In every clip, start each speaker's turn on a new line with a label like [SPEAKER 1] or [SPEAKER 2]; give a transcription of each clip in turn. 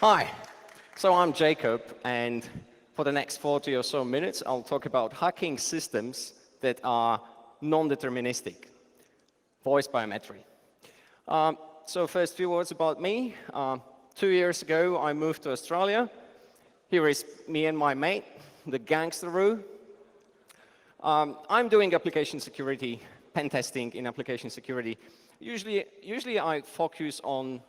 [SPEAKER 1] Hi, so I'm Jakub, and for the next 40 or so minutes, I'll talk about hacking systems that are non-deterministic, voice biometry. So first few words about me. 2 years ago, I moved to Australia. Here is me and my mate, the gangsteroo. I'm doing application security, pen testing in application security. Usually I focus on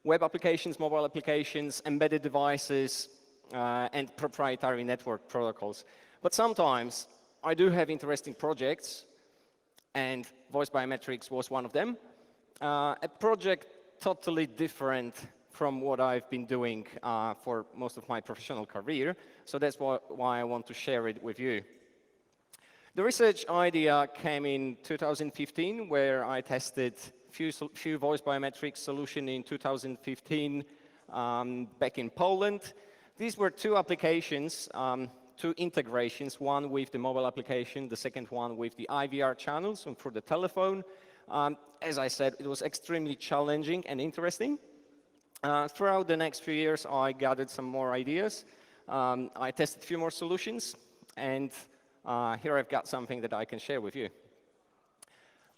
[SPEAKER 1] web applications, mobile applications, embedded devices, and proprietary network protocols. But sometimes I do have interesting projects, and voice biometrics was one of them. A project totally different from what I've been doing for most of my professional career, so that's why I want to share it with you. The research idea came in 2015, where I tested few voice biometrics solution in 2015 back in Poland. These were two applications, two integrations, one with the mobile application, the second one with the IVR channels and for the telephone. As I said, it was extremely challenging and interesting. Throughout the next few years, I gathered some more ideas. I tested a few more solutions, and here I've got something that I can share with you.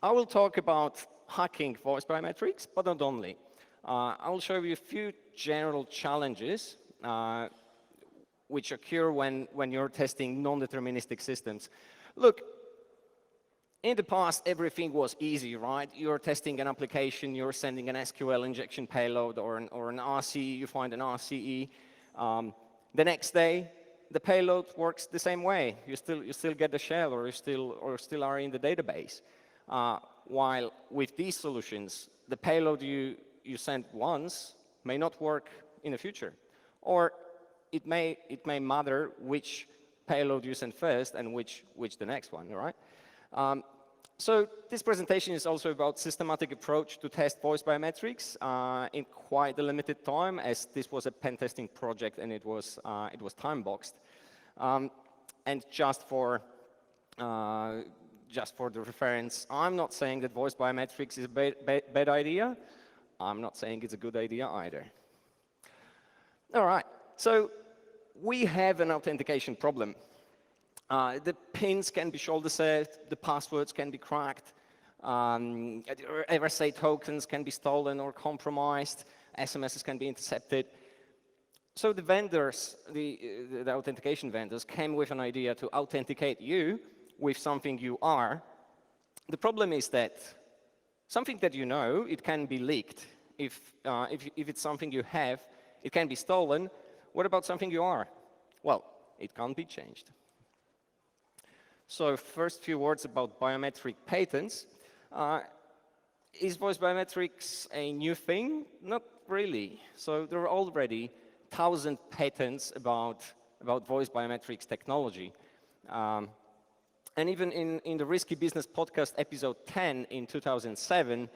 [SPEAKER 1] I will talk about hacking voice biometrics, but not only. I will show you a few general challenges which occur when you're testing non-deterministic systems. Look, in the past, everything was easy, right? You're testing an application, you're sending an SQL injection payload or an RCE, you find an RCE. The next day, the payload works the same way. You still get the shell, or you still are in the database. While with these solutions, the payload you send once may not work in the future, or it may matter which payload you send first and which the next one, right? So this presentation is also about systematic approach to test voice biometrics in quite a limited time, as this was a pen testing project and it was time boxed. And just for the reference, I'm not saying that voice biometrics is a bad idea. I'm not saying it's a good idea either. All right, so we have an authentication problem. The pins can be shoulder set, the passwords can be cracked, RSA tokens can be stolen or compromised, SMSs can be intercepted. So the vendors, the authentication vendors, came with an idea to authenticate you with something you are. The problem is that something that you know, it can be leaked. If it's something you have, it can be stolen. What about something you are? Well, it can't be changed. So first few words about biometric patents. Is voice biometrics a new thing? Not really. So there are already 1,000 patents about voice biometrics technology. And even in the Risky Business podcast episode 10 in 2007,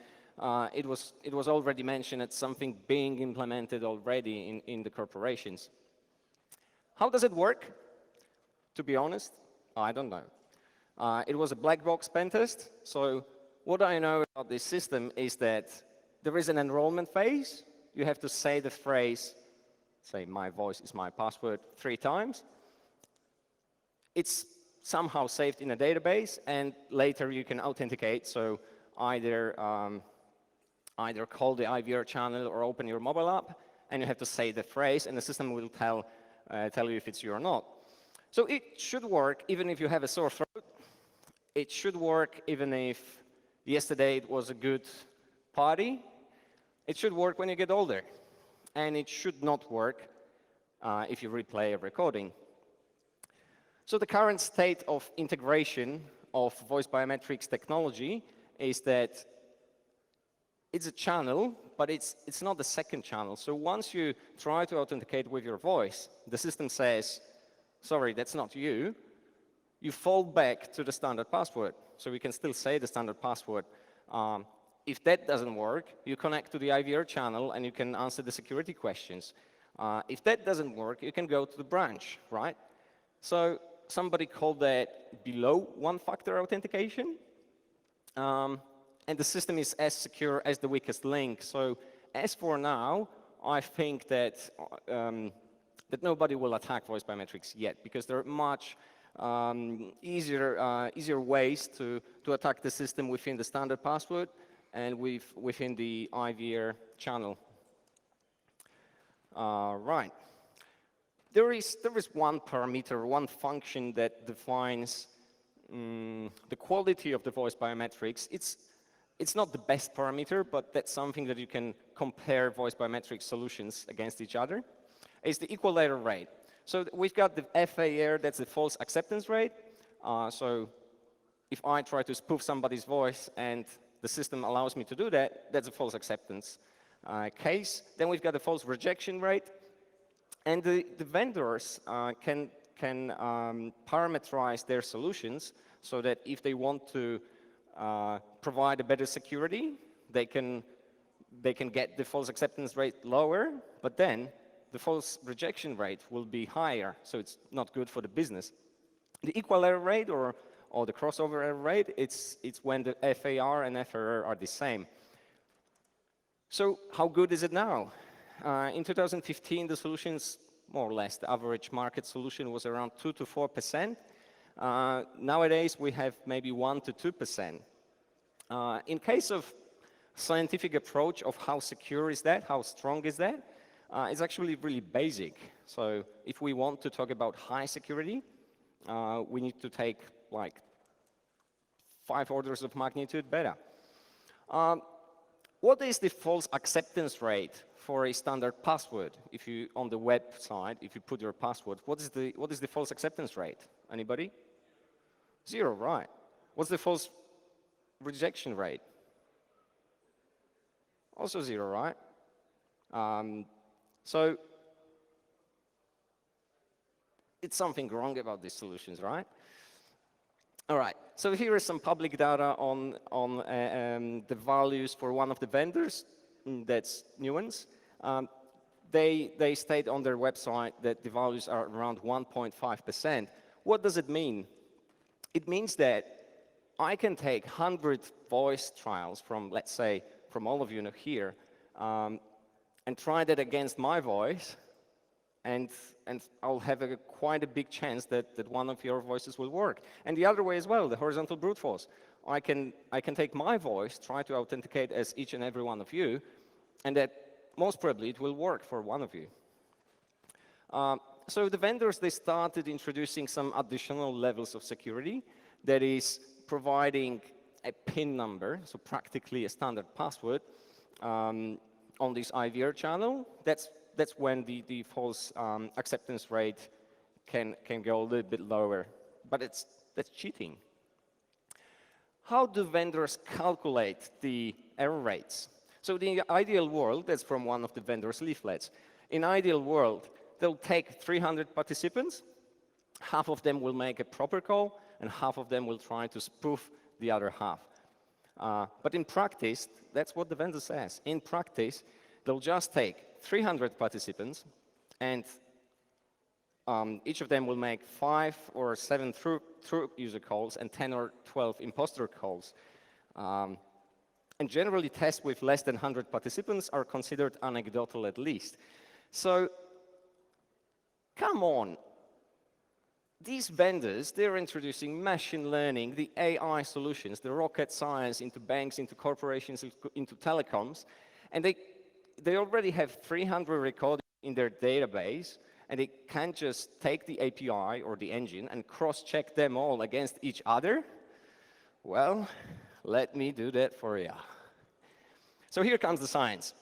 [SPEAKER 1] it was already mentioned as something being implemented already in the corporations. How does it work? To be honest, I don't know. It was a black box pen test, so what I know about this system is that there is an enrollment phase. You have to say the phrase, say, "My voice is my password," 3 times. It's somehow saved in a database, and later you can authenticate. So either call the IVR channel or open your mobile app, and you have to say the phrase, and the system will tell you if it's you or not. So it should work even if you have a sore throat. It should work even if yesterday it was a good party. It should work when you get older, and it should not work if you replay a recording. So the current state of integration of voice biometrics technology is that it's a channel, but it's not the second channel. So once you try to authenticate with your voice, the system says, "Sorry, that's not you." You fall back to the standard password. So we can still say the standard password. If that doesn't work, you connect to the IVR channel and you can answer the security questions. If that doesn't work, you can go to the branch, right? So somebody called that below one-factor authentication. And the system is as secure as the weakest link. So as for now, I think that that nobody will attack voice biometrics yet, because there are much easier ways to attack the system within the standard password and within the IVR channel. Right. There is one parameter, one function that defines the quality of the voice biometrics. It's not the best parameter, but that's something that you can compare voice biometric solutions against each other. It's the equal error rate. So we've got the FAR, that's the false acceptance rate. So if I try to spoof somebody's voice and the system allows me to do that, that's a false acceptance case. Then we've got the false rejection rate. And the vendors can parameterize their solutions so that if they want to provide a better security, they can get the false acceptance rate lower, but then the false rejection rate will be higher, so it's not good for the business. The equal error rate or the crossover error rate, it's when the FAR and FRR are the same. So how good is it now? In 2015, the solutions, more or less, the average market solution was around 2 to 4%. Nowadays, we have maybe 1 to 2%. In case of scientific approach of how secure is that, how strong is that, it's actually really basic. So if we want to talk about high security, we need to take like 5 orders of magnitude better. What is the false acceptance rate for a standard password? If you, on the website, if you put your password, what is the false acceptance rate? Anybody? 0, right. What's the false rejection rate? Also 0, right? So it's something wrong about these solutions, right? All right, so here is some public data on the values for one of the vendors, that's Nuance. They state on their website that the values are around 1.5%. What does it mean? It means that I can take 100 voice trials from, let's say, from all of you here, and try that against my voice, and I'll have quite a big chance that one of your voices will work. And the other way as well, the horizontal brute force. I can take my voice, try to authenticate as each and every one of you, and that most probably it will work for one of you. So the vendors, they started introducing some additional levels of security, that is providing a PIN number, so practically a standard password, on this IVR channel. That's when the false acceptance rate can go a little bit lower, but that's cheating. How do vendors calculate the error rates? So the ideal world, that's from one of the vendors' leaflets. In ideal world, they'll take 300 participants, half of them will make a proper call, and half of them will try to spoof the other half. But in practice, that's what the vendor says. In practice, they'll just take 300 participants, and each of them will make 5 or 7 through user calls and 10 or 12 imposter calls. And generally, tests with less than 100 participants are considered anecdotal at least. So, come on. These vendors, they're introducing machine learning, the AI solutions, the rocket science into banks, into corporations, into telecoms, and they already have 300 recordings in their database, and they can't just take the API or the engine and cross-check them all against each other. Well, let me do that for you. So here comes the science.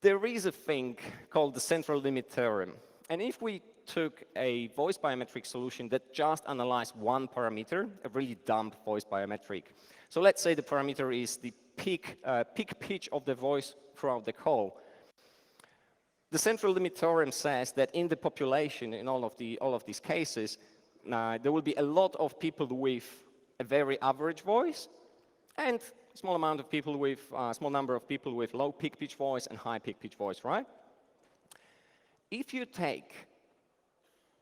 [SPEAKER 1] There is a thing called the central limit theorem, and if we took a voice biometric solution that just analyzed one parameter, a really dumb voice biometric. So let's say the parameter is the peak pitch of the voice throughout the call. The central limit theorem says that in the population, in all of these cases, there will be a lot of people with a very average voice, and a small number of people with low peak pitch voice and high peak pitch voice, right? If you take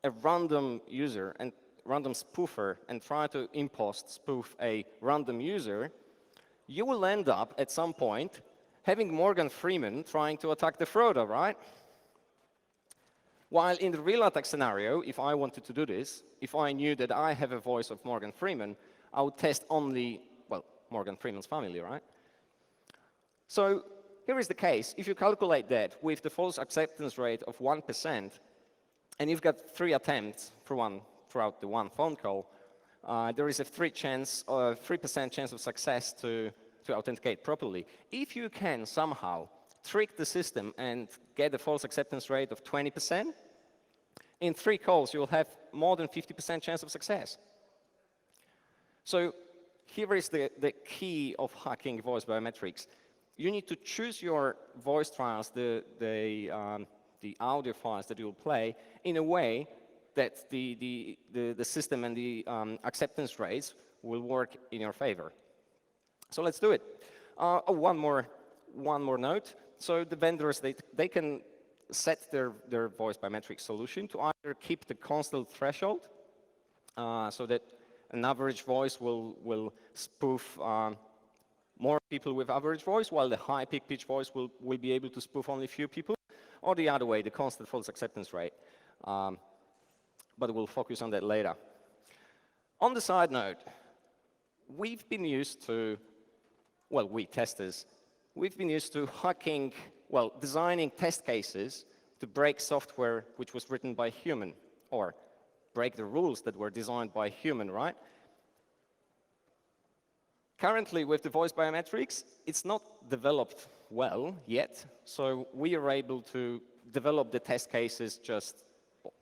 [SPEAKER 1] a random user and random spoofer and try to spoof a random user, you will end up at some point having Morgan Freeman trying to attack the Frodo, right? While in the real attack scenario, if I wanted to do this, if I knew that I have a voice of Morgan Freeman, I would test only, well, Morgan Freeman's family, right? So here is the case. If you calculate that with the false acceptance rate of 1%, and you've got 3 attempts throughout the one phone call, there is a 3% chance of success to authenticate properly. If you can somehow trick the system and get a false acceptance rate of 20%, in 3 calls, you'll have more than 50% chance of success. So here is the key of hacking voice biometrics. You need to choose your voice trials, the audio files that you will play, in a way that the system and the acceptance rates will work in your favor. So let's do it. One more note. So the vendors, they can set their voice biometric solution to either keep the constant threshold, so that an average voice will spoof more people with average voice, while the high peak pitch voice will be able to spoof only few people, or the other way, the constant false acceptance rate. But we'll focus on that later. On the side note, we've been used to, well, we testers, we've been used to hacking, well, designing test cases to break software which was written by human, or break the rules that were designed by human, right? Currently, with the voice biometrics, it's not developed well yet, so we are able to develop the test cases just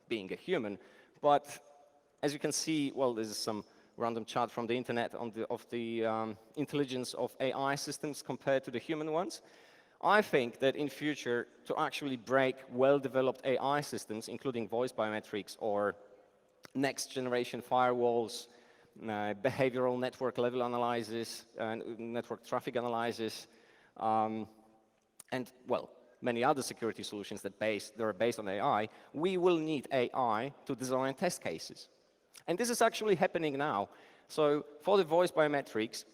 [SPEAKER 1] being a human. But as you can see, well, this is some random chart from the internet of the intelligence of AI systems compared to the human ones. I think that in future, to actually break well-developed AI systems, including voice biometrics or next generation firewalls, behavioral network level analysis, network traffic analysis, and, well, many other security solutions that are based on AI, we will need AI to design test cases. And this is actually happening now. So for the voice biometrics,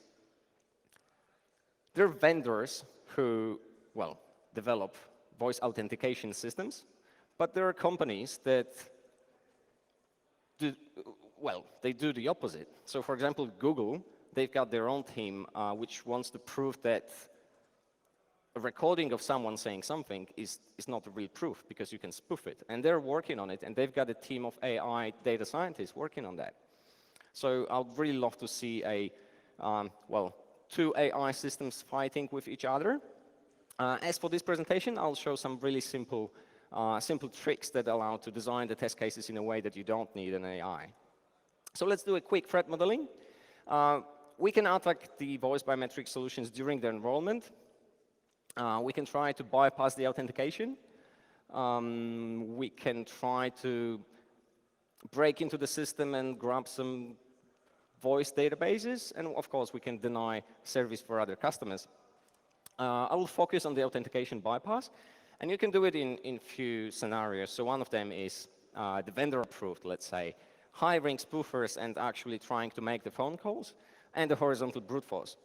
[SPEAKER 1] there are vendors who, well, develop voice authentication systems, but there are companies that they do the opposite. So for example, Google, they've got their own team which wants to prove that a recording of someone saying something is not a real proof, because you can spoof it. And they're working on it, and they've got a team of AI data scientists working on that. So I'd really love to see two AI systems fighting with each other. As for this presentation, I'll show some really simple tricks that allow to design the test cases in a way that you don't need an AI. So let's do a quick threat modeling. We can attack the voice biometric solutions during the enrollment. We can try to bypass the authentication. We can try to break into the system and grab some voice databases. And of course, we can deny service for other customers. I will focus on the authentication bypass. And you can do it in few scenarios. So one of them is the vendor approved, let's say, hiring spoofers and actually trying to make the phone calls, and the horizontal brute force.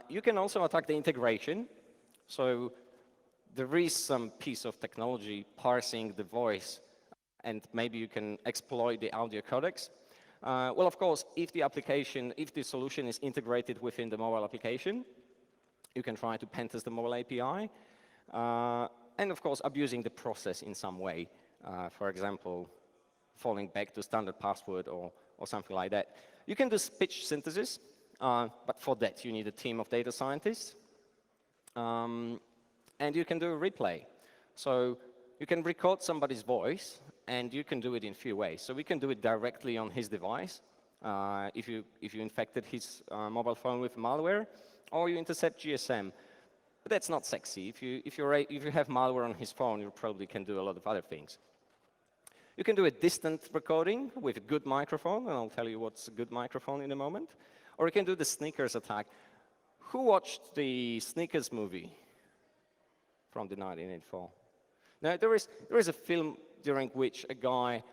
[SPEAKER 1] You can also attack the integration. So there is some piece of technology parsing the voice, and maybe you can exploit the audio codecs. Well, of course, if the solution is integrated within the mobile application, you can try to pentest the mobile API. And of course, abusing the process in some way. For example, falling back to standard password or something like that. You can do speech synthesis, but for that, you need a team of data scientists. And you can do a replay. So you can record somebody's voice, and you can do it in a few ways. So we can do it directly on his device, if you infected his mobile phone with malware, or you intercept GSM. But that's not sexy. If you have malware on his phone, you probably can do a lot of other things. You can do a distant recording with a good microphone, and I'll tell you what's a good microphone in a moment. Or you can do the sneakers attack. Who watched the Sneakers movie from the 1984? Now, there is a film during which a guy,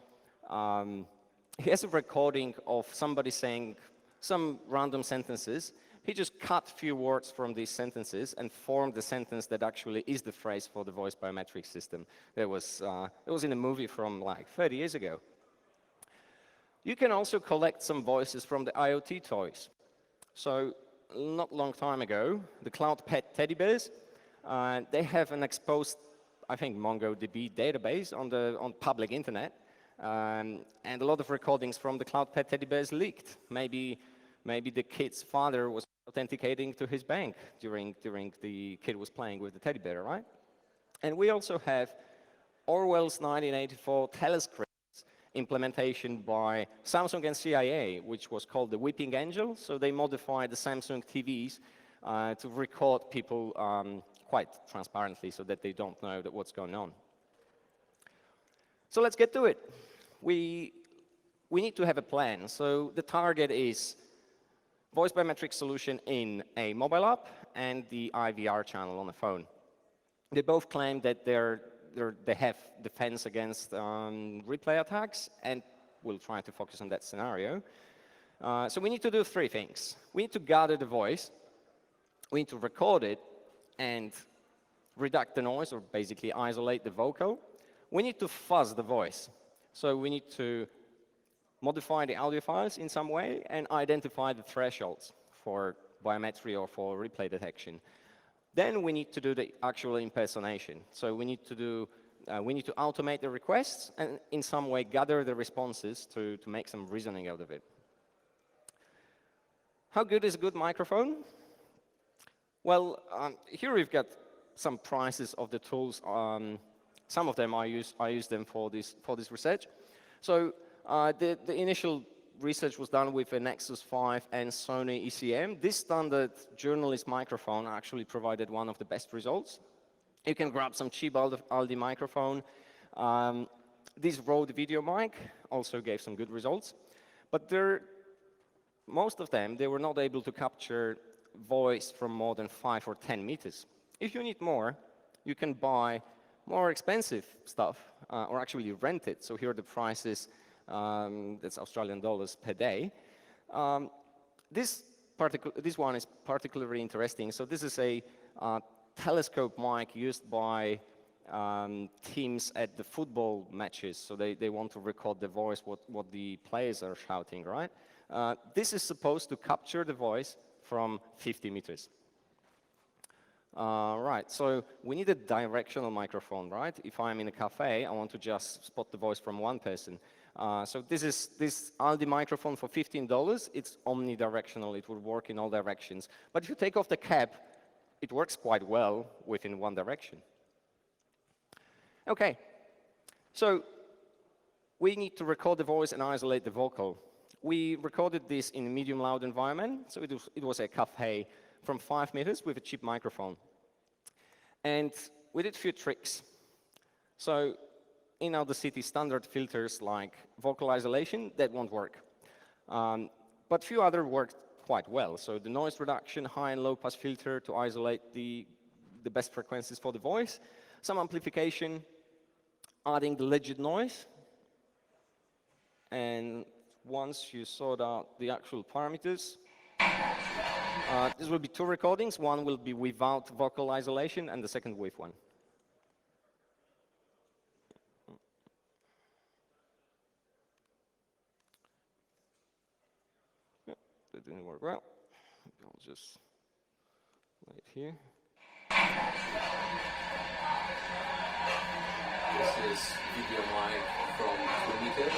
[SPEAKER 1] he has a recording of somebody saying some random sentences, He just cut a few words from these sentences and formed the sentence that actually is the phrase for the voice biometric system. It was in a movie from like 30 years ago. You can also collect some voices from the IoT toys. So not long time ago, the Cloud Pet teddy bears, they have an exposed, I think, MongoDB database on public internet. And a lot of recordings from the Cloud Pet teddy bears leaked. Maybe the kid's father was authenticating to his bank during the kid was playing with the teddy bear, right? And we also have Orwell's 1984 telescript implementation by Samsung and CIA, which was called the Weeping Angel. So they modified the Samsung TVs to record people quite transparently so that they don't know what's going on. So let's get to it. We need to have a plan. So the target is voice biometric solution in a mobile app and the IVR channel on the phone. They both claim that they have defense against replay attacks, and we'll try to focus on that scenario. So we need to do three things. We need to gather the voice, we need to record it, and reduce the noise, or basically isolate the vocal. We need to fuzz the voice. So we need to modify the audio files in some way and identify the thresholds for biometry or for replay detection. Then we need to do the actual impersonation. So we need to automate the requests and in some way gather the responses to make some reasoning out of it. How good is a good microphone? Well, here we've got some prices of the tools. Some of them I use them for this research. So the initial research was done with a Nexus 5 and Sony ECM. This standard journalist microphone actually provided one of the best results. You can grab some cheap Aldi microphone. This Rode video mic also gave some good results. But most of them, they were not able to capture voice from more than 5 or 10 meters. If you need more, you can buy more expensive stuff or actually rent it. So here are the prices. That's Australian dollars per day. This one is particularly interesting. So this is a telescope mic used by teams at the football matches. So they want to record the voice, what the players are shouting, right? This is supposed to capture the voice from 50 meters. Right, so we need a directional microphone, right? If I'm in a cafe, I want to just spot the voice from one person. So this Aldi microphone for $15. It's omnidirectional. It will work in all directions. But if you take off the cap, it works quite well within one direction. OK, so we need to record the voice and isolate the vocal. We recorded this in a medium loud environment. So it was a cafe from 5 meters with a cheap microphone. And we did a few tricks. So in other city standard filters like vocal isolation, that won't work. But few other worked quite well. So the noise reduction, high and low pass filter to isolate the best frequencies for the voice, some amplification, adding the legit noise. And once you sort out the actual parameters, this will be two recordings. One will be without vocal isolation and the second with one. That didn't work well. I'll just wait here. This is video mic from 2 meters.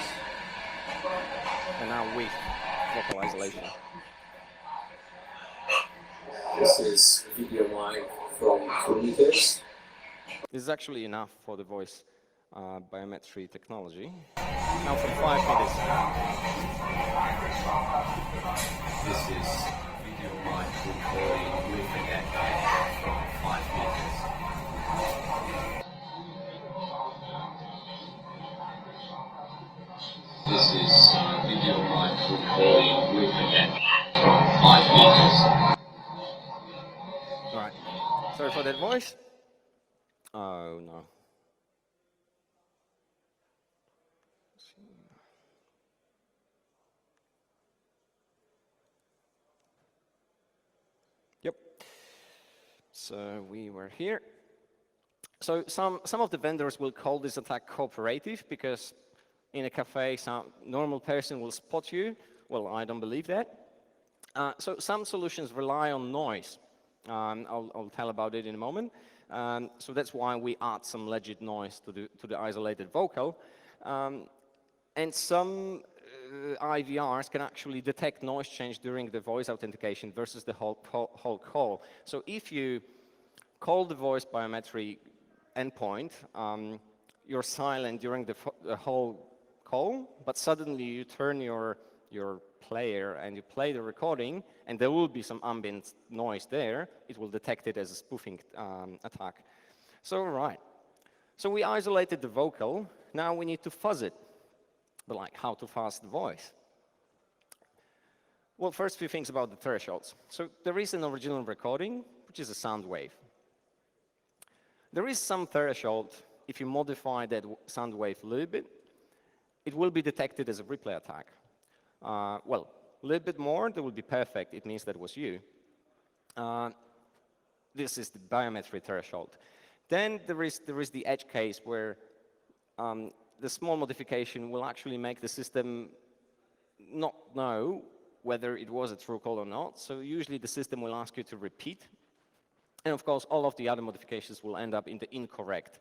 [SPEAKER 1] And now with vocal isolation. This is video mic from 2 meters. This is actually enough for the voice biometry technology. Now from 5 meters. This is video mic recording with an echo from 5 meters. This is video mic recording with an echo from 5 meters. Right. Sorry for that voice. Oh no. So we were here. So some of the vendors will call this attack cooperative because in a cafe, some normal person will spot you. Well, I don't believe that. So some solutions rely on noise. I'll tell about it in a moment. So that's why we add some legit noise to the isolated vocal. And some IVRs can actually detect noise change during the voice authentication versus the whole call. So if you call the voice biometry endpoint, you're silent during the whole call, but suddenly you turn your player and you play the recording, and there will be some ambient noise there. It will detect it as a spoofing attack. So, right. So we isolated the vocal. Now we need to fuzz it. But like, how to fuzz the voice? Well, first, few things about the thresholds. So there is an original recording, which is a sound wave. There is some threshold. If you modify that sound wave a little bit, it will be detected as a replay attack. Well, a little bit more, that will be perfect. It means that was you. This is the biometry threshold. Then there is the edge case where the small modification will actually make the system not know whether it was a true call or not. So usually the system will ask you to repeat. And of course, all of the other modifications will end up in the incorrect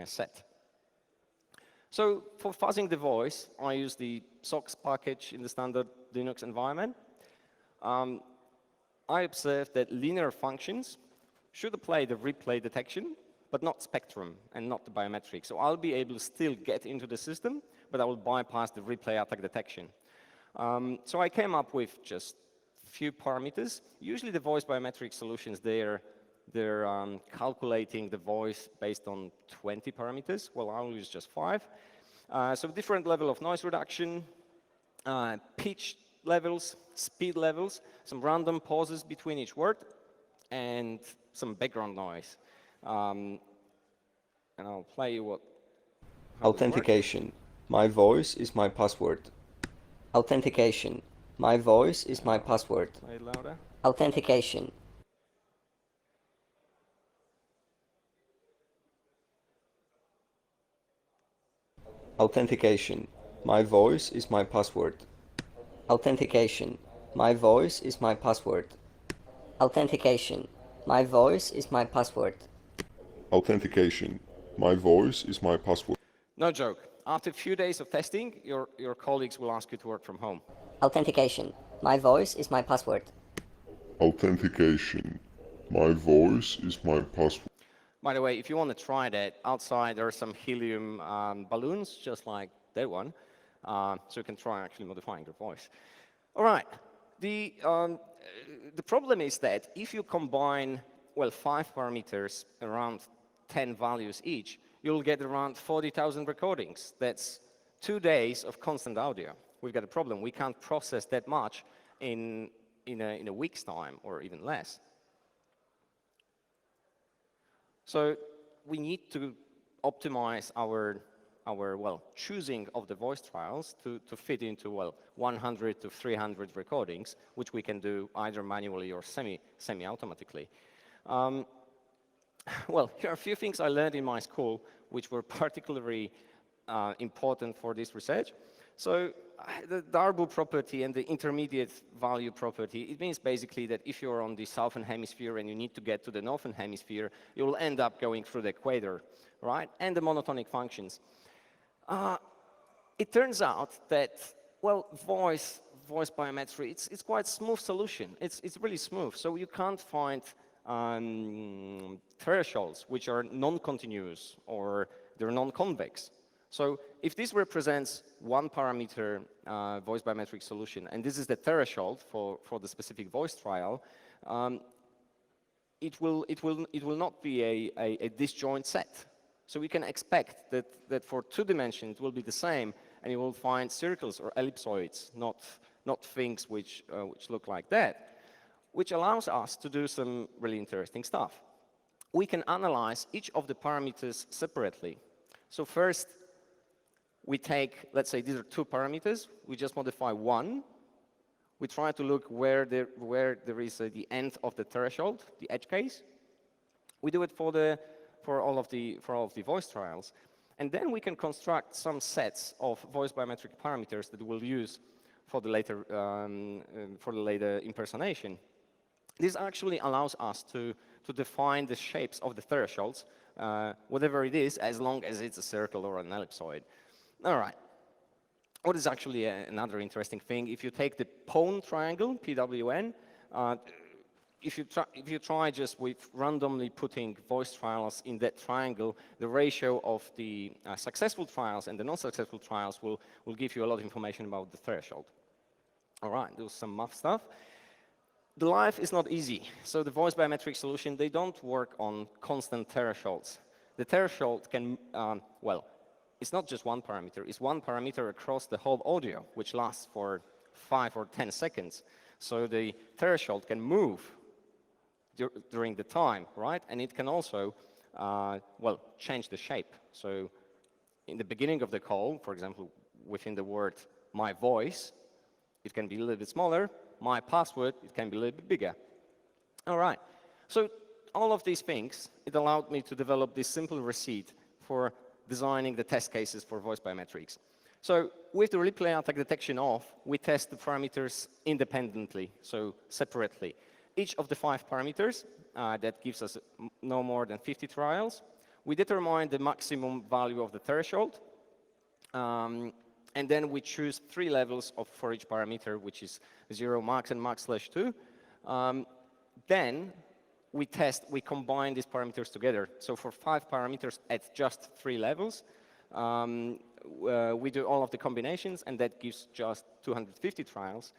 [SPEAKER 1] set. So for fuzzing the voice, I use the SOX package in the standard Linux environment. I observed that linear functions should apply the replay detection, but not spectrum and not the biometrics. So I'll be able to still get into the system, but I will bypass the replay attack detection. So I came up with just a few parameters. Usually the voice biometric solutions, they're calculating the voice based on 20 parameters. Well, I'll use just 5. So different level of noise reduction, pitch levels, speed levels, some random pauses between each word, and some background noise. And I'll play you
[SPEAKER 2] Authentication. My voice is my password. Authentication. My voice is my password.
[SPEAKER 1] Play it louder.
[SPEAKER 2] Authentication. Authentication. My voice is my password. Authentication. My voice is my password. Authentication. My voice is my password.
[SPEAKER 3] Authentication. My voice is my password.
[SPEAKER 1] No joke. After a few days of testing, your colleagues will ask you to work from home.
[SPEAKER 2] Authentication. My voice is my password.
[SPEAKER 3] Authentication. My voice is my password.
[SPEAKER 1] By the way, if you want to try that, outside there are some helium balloons, just like that one, so you can try actually modifying your voice. All right. The problem is that if you combine, well, 5 parameters around 10 values each, you'll get around 40,000 recordings. That's 2 days of constant audio. We've got a problem. We can't process that much in a week's time or even less. So we need to optimize our choosing of the voice trials to fit into, 100 to 300 recordings, which we can do either manually or semi-automatically. Well, here are a few things I learned in my school which were particularly important for this research. So the Darboux property and the intermediate value property, it means basically that if you're on the southern hemisphere and you need to get to the northern hemisphere, you will end up going through the equator, right? And the monotonic functions. It turns out that, well, voice biometry, it's quite a smooth solution. It's really smooth. So you can't find thresholds which are non-continuous or they're non-convex. So if this represents one parameter voice biometric solution, and this is the threshold for the specific voice trial, it will not be a disjoint set. So we can expect that for 2 dimensions it will be the same, and you will find circles or ellipsoids, not things which look like that, which allows us to do some really interesting stuff. We can analyze each of the parameters separately. So first, we take, let's say these are 2 parameters, we just modify one, We try to look where there is the end of the threshold, the edge case. We do it for all of the voice trials, and then we can construct some sets of voice biometric parameters that we'll use for the later impersonation. This actually allows us to define the shapes of the thresholds, whatever it is, as long as it's a circle or an ellipsoid. All right. What is actually another interesting thing? If you take the PWN triangle, PWN, if you try just with randomly putting voice trials in that triangle, the ratio of the successful trials and the non-successful trials will give you a lot of information about the threshold. All right, do some math stuff. The life is not easy. So the voice biometric solution, they don't work on constant thresholds. The threshold can, well, it's not just one parameter. It's one parameter across the whole audio, which lasts for 5 or 10 seconds. So the threshold can move during the time, right? And it can also, well, change the shape. So in the beginning of the call, for example, within the word my voice, it can be a little bit smaller. My password, it can be a little bit bigger. All right. So all of these things, it allowed me to develop this simple receipt for designing the test cases for voice biometrics. So with the replay attack detection off, we test the parameters independently, so separately. Each of the 5 parameters, that gives us no more than 50 trials. We determine the maximum value of the threshold, and then we choose 3 levels for each parameter, which is 0 max and max/2. Then we combine these parameters together. So for 5 parameters at just 3 levels, we do all of the combinations, and that gives just 250 trials.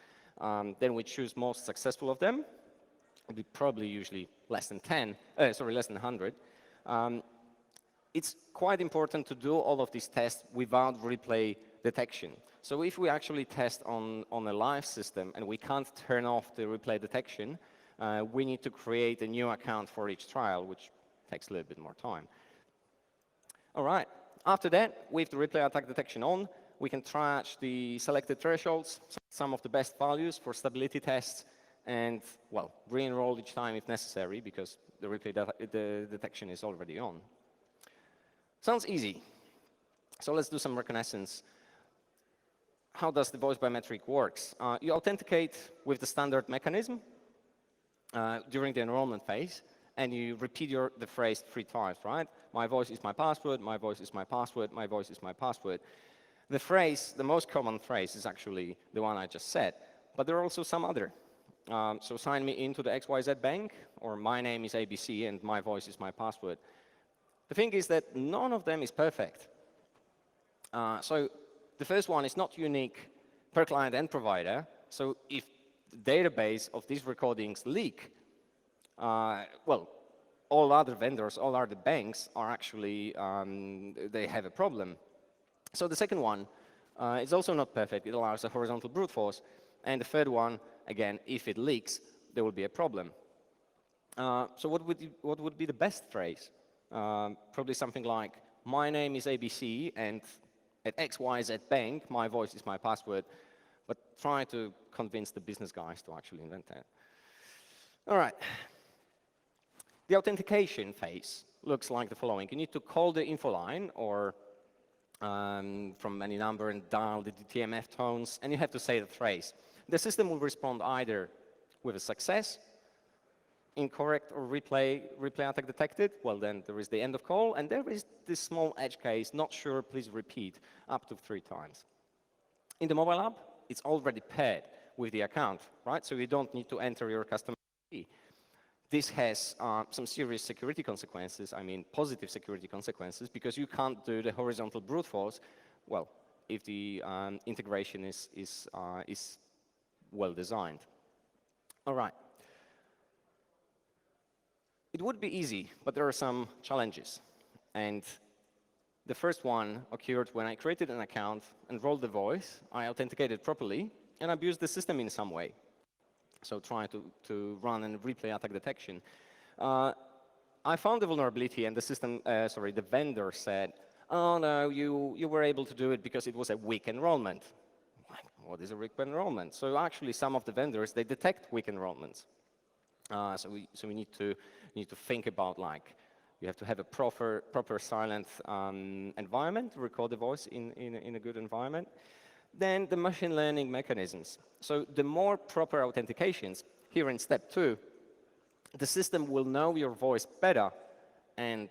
[SPEAKER 1] Then we choose most successful of them. It'll be probably usually less than 100. It's quite important to do all of these tests without replay detection. So if we actually test on a live system and we can't turn off the replay detection, we need to create a new account for each trial, which takes a little bit more time. All right. After that, with the replay attack detection on, we can triage the selected thresholds, some of the best values for stability tests, and, well, re-enroll each time if necessary, because the replay detection is already on. Sounds easy. So let's do some reconnaissance. How does the voice biometric works? You authenticate with the standard mechanism during the enrollment phase, and you repeat the phrase 3 times, right? My voice is my password, my voice is my password, my voice is my password. The phrase, the most common phrase, is actually the one I just said, but there are also some other. So sign me into the XYZ bank, or my name is ABC and my voice is my password. The thing is that none of them is perfect. So the first one is not unique per client and provider. So if the database of these recordings leak, well, all other vendors, all other banks are actually, they have a problem. So the second one is also not perfect. It allows a horizontal brute force. And the third one, again, if it leaks, there will be a problem. So what would be the best phrase? Probably something like, my name is ABC, and at XYZ bank, my voice is my password. But try to convince the business guys to actually invent that. All right. The authentication phase looks like the following. You need to call the info line or from any number and dial the DTMF tones, and you have to say the phrase. The system will respond either with a success, incorrect or replay attack detected. Well, then there is the end of call, and there is this small edge case, not sure, please repeat, up to 3 times. In the mobile app, it's already paired with the account, right? So you don't need to enter your customer ID. This has some serious security consequences, I mean positive security consequences, because you can't do the horizontal brute force, well, if the integration is well designed. All right. It would be easy, but there are some challenges. And the first one occurred when I created an account, enrolled the voice, I authenticated properly, and abused the system in some way. So trying to run and replay attack detection. I found the vulnerability, and the system, the vendor said, oh no, you were able to do it because it was a weak enrollment. what is a weak enrollment? So actually, some of the vendors, they detect weak enrollments. So we need to think about, like, you have to have a proper silent environment to record the voice in a good environment. Then the machine learning mechanisms. So the more proper authentications, here in step 2, the system will know your voice better, and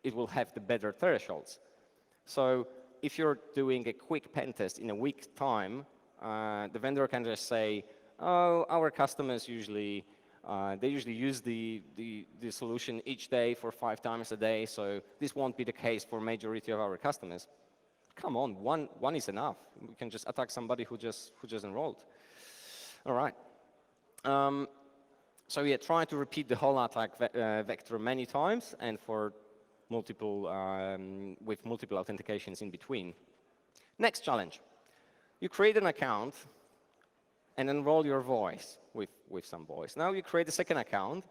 [SPEAKER 1] it will have the better thresholds. So if you're doing a quick pen test in a week's time, the vendor can just say, oh, our customers usually, they usually use the solution each day for 5 times a day, so this won't be the case for majority of our customers. Come on, one is enough. We can just attack somebody who just enrolled. All right. So yeah, try to repeat the whole attack vector many times, and for multiple with multiple authentications in between. Next challenge: you create an account and enroll your voice with some voice. Now you create a second account,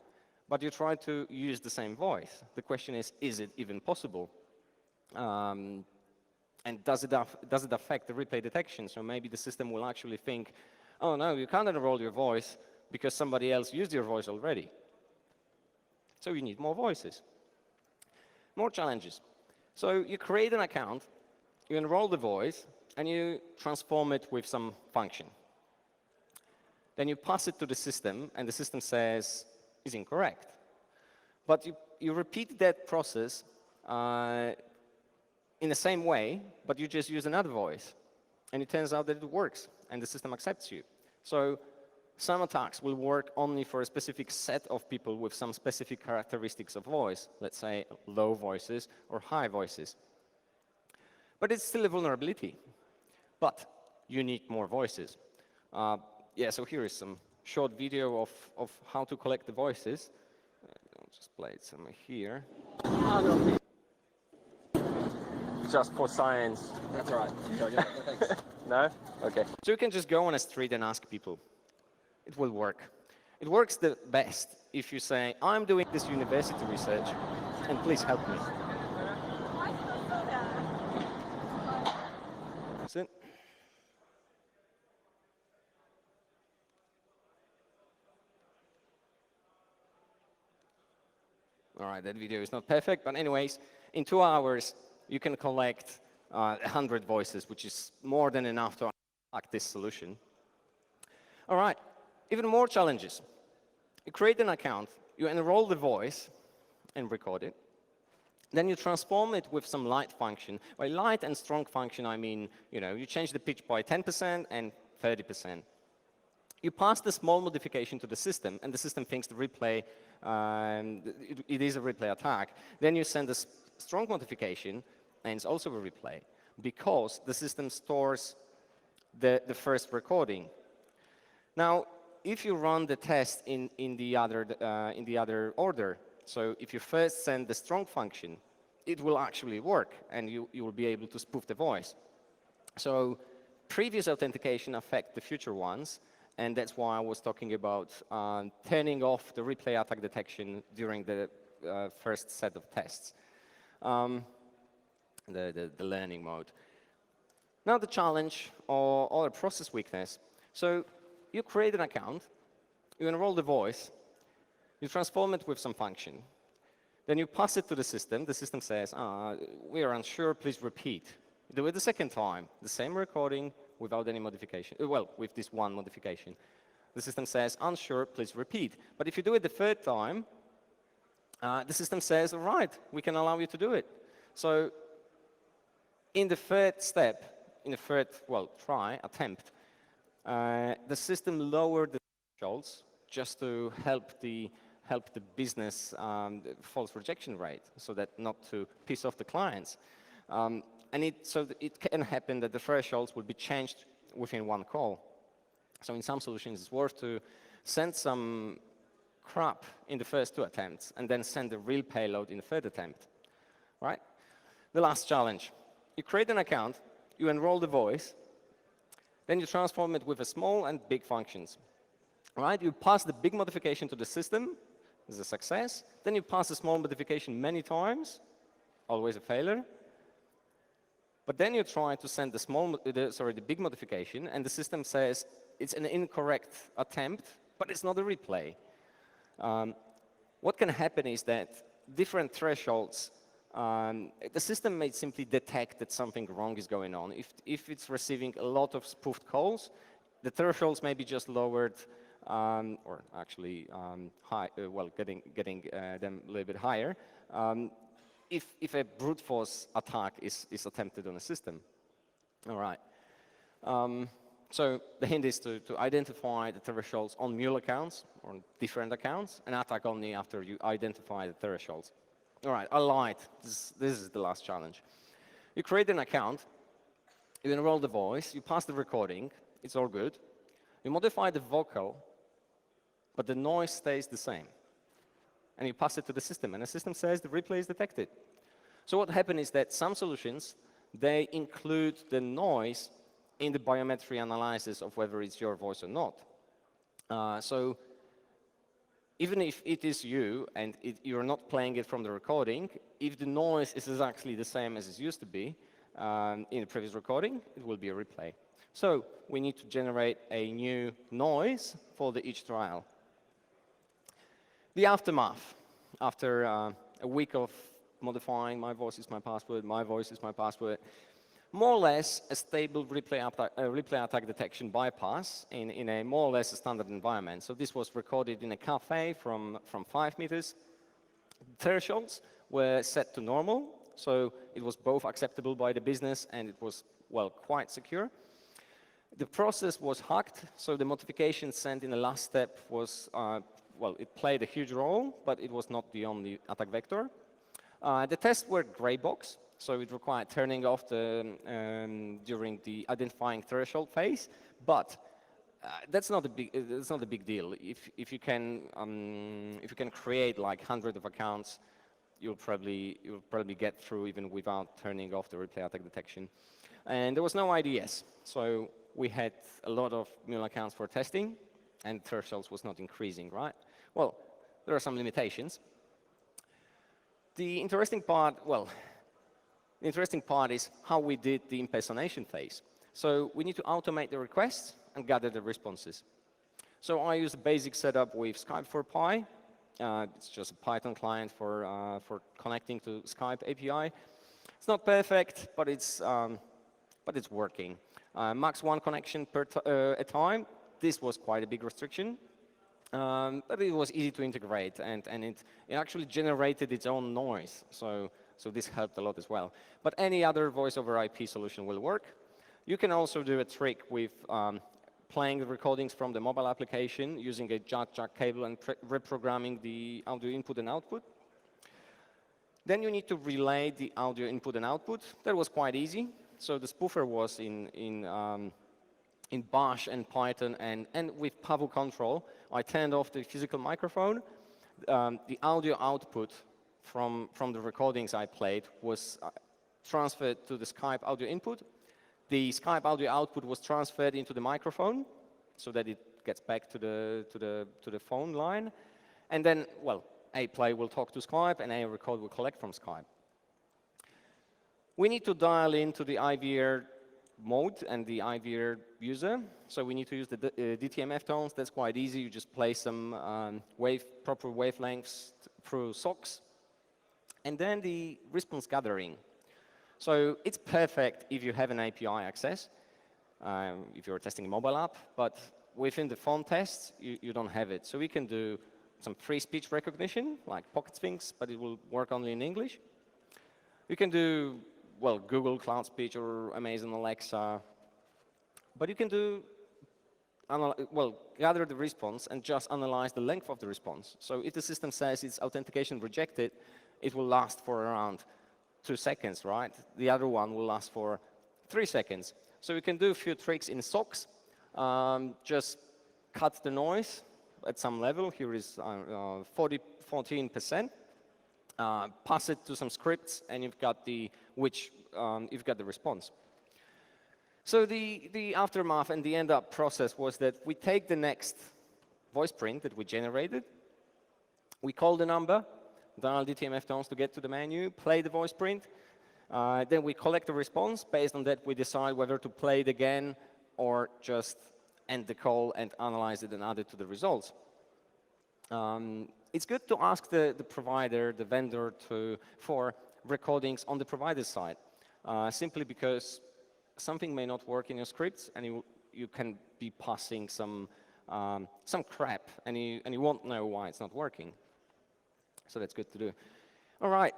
[SPEAKER 1] but you try to use the same voice. The question is it even possible? And does it affect the replay detection? So maybe the system will actually think, oh no, you can't enroll your voice because somebody else used your voice already. So you need more voices. More challenges. So you create an account, you enroll the voice, and you transform it with some function. Then you pass it to the system, and the system says it's incorrect. But you repeat that process in the same way, but you just use another voice. And it turns out that it works, and the system accepts you. So some attacks will work only for a specific set of people with some specific characteristics of voice, let's say low voices or high voices. But it's still a vulnerability. But you need more voices. Yeah, so here is some short video of how to collect the voices. I'll just play it somewhere here. Just for science.
[SPEAKER 4] That's all right. Thanks.
[SPEAKER 1] No? Okay. So you can just go on a street and ask people. It will work. It works the best if you say, I'm doing this university research, and please help me. That's it. All right, that video is not perfect, but anyways, in 2 hours, you can collect 100 voices, which is more than enough to unlock this solution. All right, even more challenges. You create an account, you enroll the voice and record it. Then you transform it with some light function. By light and strong function, I mean, you change the pitch by 10% and 30%. You pass the small modification to the system, and the system thinks the replay, it is a replay attack. Then you send a strong modification, and it's also a replay, because the system stores the first recording. Now, if you run the test in the other order, so if you first send the strong function, it will actually work, and you will be able to spoof the voice. So previous authentication affect the future ones, and that's why I was talking about turning off the replay attack detection during the first set of tests, the learning mode. Now the challenge or a process weakness. So you create an account, you enroll the voice, you transform it with some function. Then you pass it to the system says, we are unsure, please repeat. Do it the second time, the same recording without any modification, well, with this one modification. The system says, unsure, please repeat. But if you do it the third time, the system says, all right, we can allow you to do it. So in the third step, in the third, attempt, the system lowered the thresholds just to help the business false rejection rate, so that not to piss off the clients. And it can happen that the thresholds will be changed within one call. So in some solutions, it's worth to send some crap in the first 2 attempts and then send the real payload in the third attempt. Right? The last challenge. You create an account, you enroll the voice, then you transform it with a small and big functions. Right? You pass the big modification to the system, it's a success. Then you pass a small modification many times, always a failure. But then you try to send the big modification, and the system says it's an incorrect attempt, but it's not a replay. What can happen is that different thresholds, the system may simply detect that something wrong is going on. If it's receiving a lot of spoofed calls, the thresholds may be just lowered, or actually high, getting them a little bit higher. If a brute force attack is attempted on a system. All right. So the hint is to identify the thresholds on mule accounts or on different accounts and attack only after you identify the thresholds. All right, I lied. This is the last challenge. You create an account, you enroll the voice, you pass the recording, it's all good. You modify the vocal, but the noise stays the same. And you pass it to the system, and the system says the replay is detected. So what happened is that some solutions, they include the noise in the biometry analysis of whether it's your voice or not. So even if it is you and you're not playing it from the recording, if the noise is exactly the same as it used to be in the previous recording, it will be a replay. So we need to generate a new noise for each trial. The aftermath, after a week of modifying my voice is my password, more or less a stable replay attack detection bypass in a more or less a standard environment. So this was recorded in a cafe from 5 meters. Thresholds were set to normal, so it was both acceptable by the business and it was, well, quite secure. The process was hacked, so the modification sent in the last step was, well, it played a huge role, but it was not the only attack vector. The tests were gray box, so it required turning off during the identifying threshold phase, but that's not a big deal. If you can create like hundreds of accounts, you'll probably get through even without turning off the replay attack detection. And there was no IDS, so we had a lot of mule accounts for testing, and thresholds was not increasing, right? Well, there are some limitations. The interesting part is how we did the impersonation phase. So we need to automate the requests and gather the responses. So I use a basic setup with Skype for Pi. It's just a Python client for connecting to Skype API. It's not perfect, but it's working. Max 1 connection per a time. This was quite a big restriction. But it was easy to integrate, and it actually generated its own noise. So this helped a lot as well. But any other voice over IP solution will work. You can also do a trick with playing the recordings from the mobile application using a jack cable and reprogramming the audio input and output. Then you need to relay the audio input and output. That was quite easy. So the spoofer was in Bash and Python, and with Pavu control, I turned off the physical microphone. The audio output from the recordings I played was transferred to the Skype audio input. The Skype audio output was transferred into the microphone so that it gets back to the phone line. And then, well, a play will talk to Skype and a record will collect from Skype. We need to dial into the IVR mode and the IVR user. So we need to use the DTMF tones. That's quite easy. You just play some proper wavelengths through SOCs. And then the response gathering. So it's perfect if you have an API access, if you're testing a mobile app, but within the phone tests, you don't have it. So we can do some free speech recognition, like Pocket Sphinx, but it will work only in English. You can do, well, Google Cloud Speech or Amazon Alexa, but you can do, gather the response and just analyze the length of the response. So if the system says it's authentication rejected, it will last for around 2 seconds, right? The other one will last for 3 seconds. So we can do a few tricks in SOCs. Just cut the noise at some level. Here is 14%. Pass it to some scripts, and you've got the response. So the aftermath and the end-up process was that we take the next voice print that we generated, we call the number, dial DTMF tones to get to the menu, play the voice print, Then we collect the response. Based on that, we decide whether to play it again or just end the call and analyze it and add it to the results. It's good to ask the provider, the vendor, for recordings on the provider's side, simply because something may not work in your scripts, and you can be passing some crap, and you won't know why it's not working. So that's good to do. All right,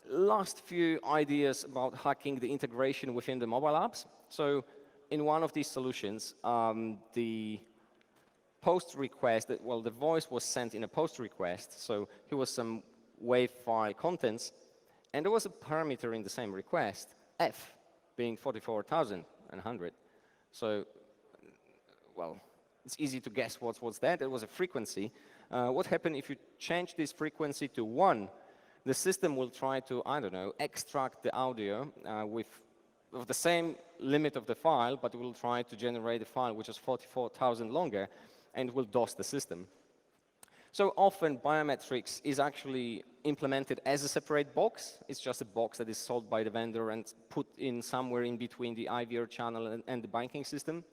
[SPEAKER 1] last few ideas about hacking the integration within the mobile apps. So in one of these solutions, the post request, the voice was sent in a post request, so here was some WAV file contents, and there was a parameter in the same request, f, being 44,100. So, well, it's easy to guess what's that. It was a frequency. What happened if you change this frequency to 1? The system will try to, I don't know, extract the audio with the same limit of the file, but it will try to generate a file which is 44,000 longer, and will DOS the system. So often, biometrics is actually implemented as a separate box. It's just a box that is sold by the vendor and put in somewhere in between the IVR channel and the banking system.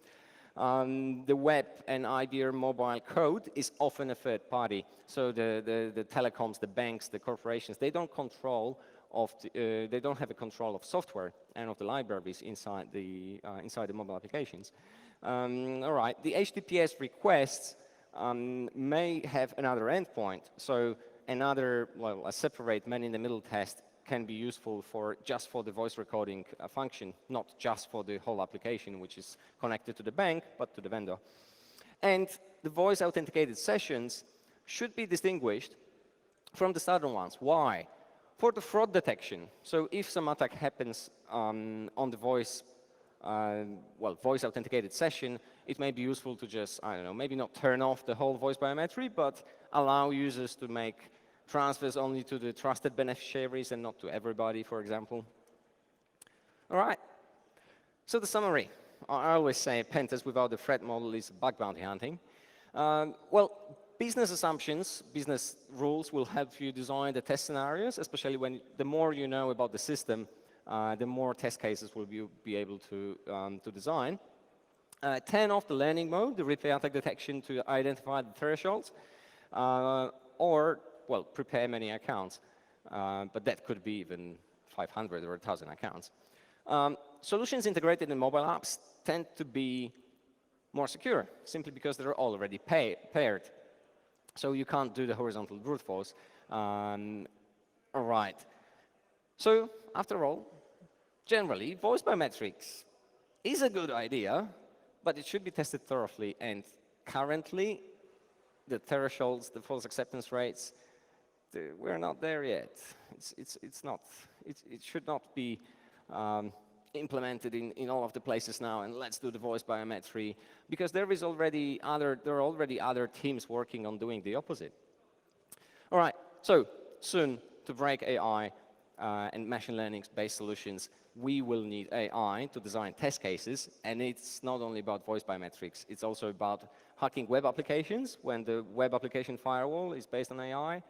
[SPEAKER 1] The web and IVR mobile code is often a third party. So the telecoms, the banks, the corporations, they don't they don't have a control of software and of the libraries inside the mobile applications. All right, the HTTPS requests may have another endpoint. So another, a separate man-in-the-middle test can be useful just for the voice recording function, not just for the whole application, which is connected to the bank, but to the vendor. And the voice authenticated sessions should be distinguished from the southern ones. Why? For the fraud detection. So if some attack happens on the voice authenticated session, it may be useful to just, I don't know, maybe not turn off the whole voice biometry, but allow users to make transfers only to the trusted beneficiaries and not to everybody, for example. All right. So the summary. I always say pentest without the threat model is bug bounty hunting. Business assumptions, business rules will help you design the test scenarios, especially when the more you know about the system, the more test cases will you be able to design. Turn off the learning mode, the replay attack detection to identify the thresholds, or, prepare many accounts. But that could be even 500 or 1,000 accounts. Solutions integrated in mobile apps tend to be more secure, simply because they're already paired. So you can't do the horizontal brute force. All right. So after all, generally, voice biometrics is a good idea, but it should be tested thoroughly. And currently, the thresholds, the false acceptance rates, we're not there yet. It should not be implemented in all of the places now, and let's do the voice biometry, because there are already other teams working on doing the opposite. All right, so soon to break AI and machine learning-based solutions, we will need AI to design test cases, and it's not only about voice biometrics, it's also about hacking web applications when the web application firewall is based on AI,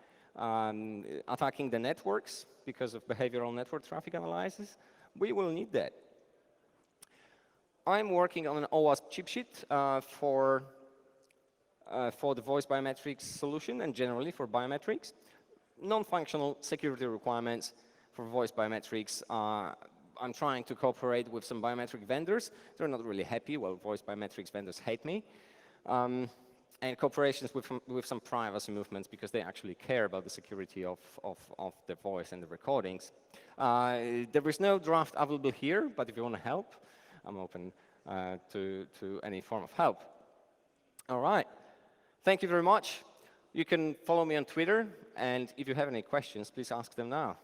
[SPEAKER 1] attacking the networks because of behavioral network traffic analysis. We will need that. I'm working on an OWASP chip sheet for the voice biometrics solution and generally for biometrics. Non-functional security requirements for voice biometrics. I'm trying to cooperate with some biometric vendors. They're not really happy. Well, voice biometrics vendors hate me. And cooperations with some privacy movements because they actually care about the security of the voice and the recordings. There is no draft available here, but if you want to help, I'm open to any form of help. All right. Thank you very much. You can follow me on Twitter, and if you have any questions, please ask them now.